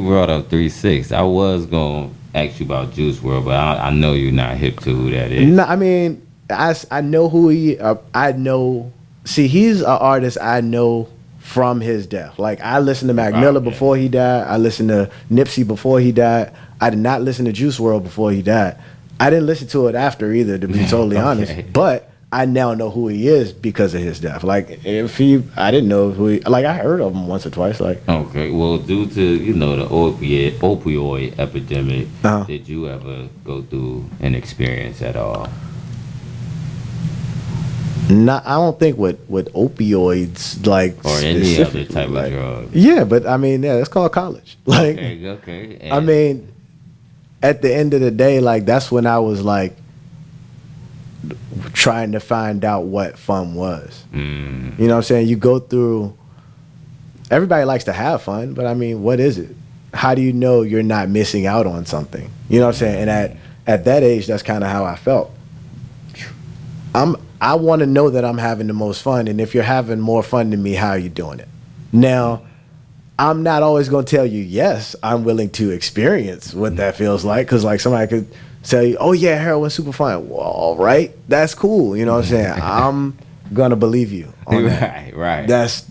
brought up 3-6. I was gonna ask you about Juice World, but I know you're not hip to who that is. No, I mean, I know who he. I know. See, he's an artist I know from his death. Like, I listened to Mac Miller before he died. I listened to Nipsey before he died. I did not listen to Juice World before he died. I didn't listen to it after either, to be totally honest. But I now know who he is because of his death. Like, I didn't know who he, like, I heard of him once or twice. Like, okay, well, due to the opioid epidemic, did you ever go through an experience at all? Not, I don't think with opioids, like, or any other type of drug. Yeah, but I mean, yeah, it's called college. Like, okay. And I mean, at the end of the day, like, that's when I was like trying to find out what fun was. You know what I'm saying? You go through. Everybody likes to have fun, but I mean, what is it? How do you know you're not missing out on something? You know what I'm saying? And at that age, that's kind of how I felt. I want to know that I'm having the most fun, and if you're having more fun than me, how are you doing it? Now, I'm not always going to tell you, yes, I'm willing to experience what that feels like, because like somebody could tell you, oh yeah, heroin's super fun. Well, all right, that's cool. You know what I'm saying? I'm going to believe you on that. Right. That's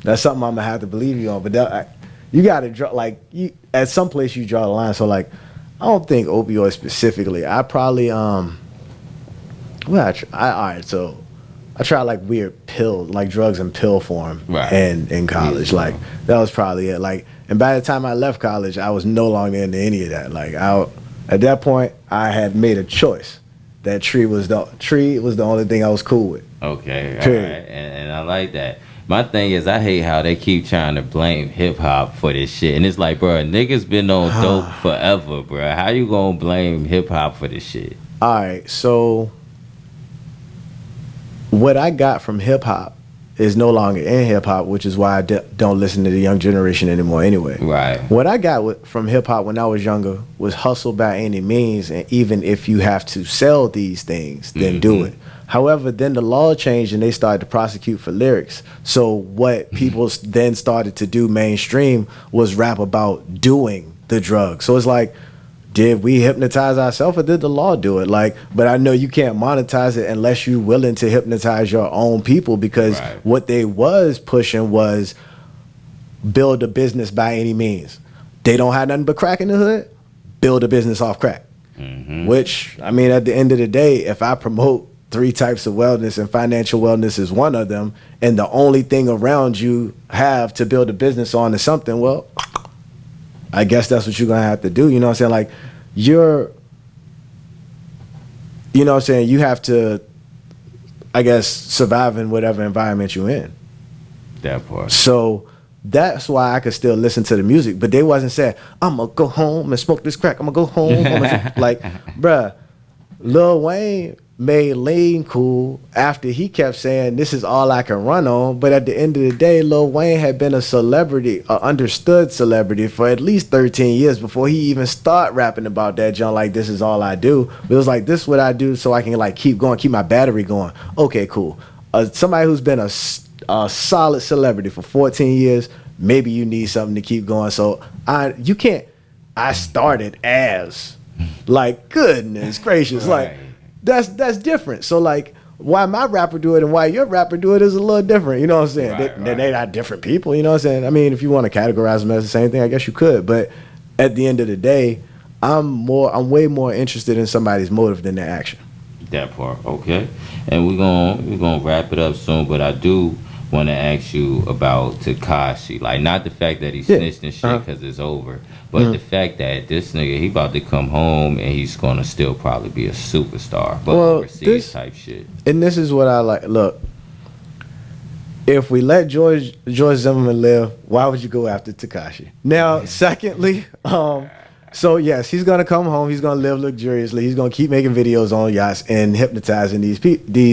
something I'm going to have to believe you on. But you got to draw, like, at some place you draw the line. So like, I don't think opioids specifically. I probably, so I tried like weird pills, like drugs in pill form, and in college. Like, that was probably it. Like, and by the time I left college, I was no longer into any of that. Like, at that point, I had made a choice that tree was the only thing I was cool with. Okay, all right, and I like that. My thing is, I hate how they keep trying to blame hip hop for this shit, and it's like, bro, niggas been on dope forever, bro. How you gonna blame hip hop for this shit? All right, so what I got from hip hop is no longer in hip hop, which is why I don't listen to the young generation anymore anyway. Right. What I got from hip hop when I was younger was hustle by any means, and even if you have to sell these things, then do it. However, then the law changed and they started to prosecute for lyrics. So what people then started to do mainstream was rap about doing the drug. So it's like, did we hypnotize ourselves or did the law do it? Like, but I know you can't monetize it unless you're willing to hypnotize your own people, because what they was pushing was build a business by any means. They don't have nothing but crack in the hood, build a business off crack. Which, I mean, at the end of the day, if I promote 3 types of wellness and financial wellness is one of them, and the only thing around you have to build a business on is something, well, I guess that's what you're gonna have to do. You know what I'm saying? Like, you know what I'm saying, you have to, I guess, survive in whatever environment you're in. That part. So that's why I could still listen to the music, but they wasn't saying, I'm gonna go home and smoke this crack, I'm gonna go home. Like, bruh, Lil Wayne made Lean cool after he kept saying this is all I can run on, but at the end of the day, Lil Wayne had been a celebrity, an understood celebrity for at least 13 years before he even start rapping about that junk, like this is all I do. It was like, this is what I do so I can like keep going, keep my battery going. Okay, cool. Somebody who's been a solid celebrity for 14 years, maybe you need something to keep going. So I started as like, goodness gracious, like that's different. So like, why my rapper do it and why your rapper do it is a little different. You know what I'm saying? They're not different people. You know what I'm saying? I mean, if you want to categorize them as the same thing, I guess you could. But at the end of the day, I'm way more interested in somebody's motive than their action. That part, okay. And we're gonna wrap it up soon, but I do want to ask you about Tekashi. Like, not the fact that he snitched and shit because it's over, but the fact that this nigga, he about to come home and he's gonna still probably be a superstar, but overseas type shit. And this is what I like. Look, if we let George Zimmerman live, why would you go after Tekashi? Now, secondly, so yes, he's gonna come home. He's gonna live luxuriously. He's gonna keep making videos on yachts and hypnotizing these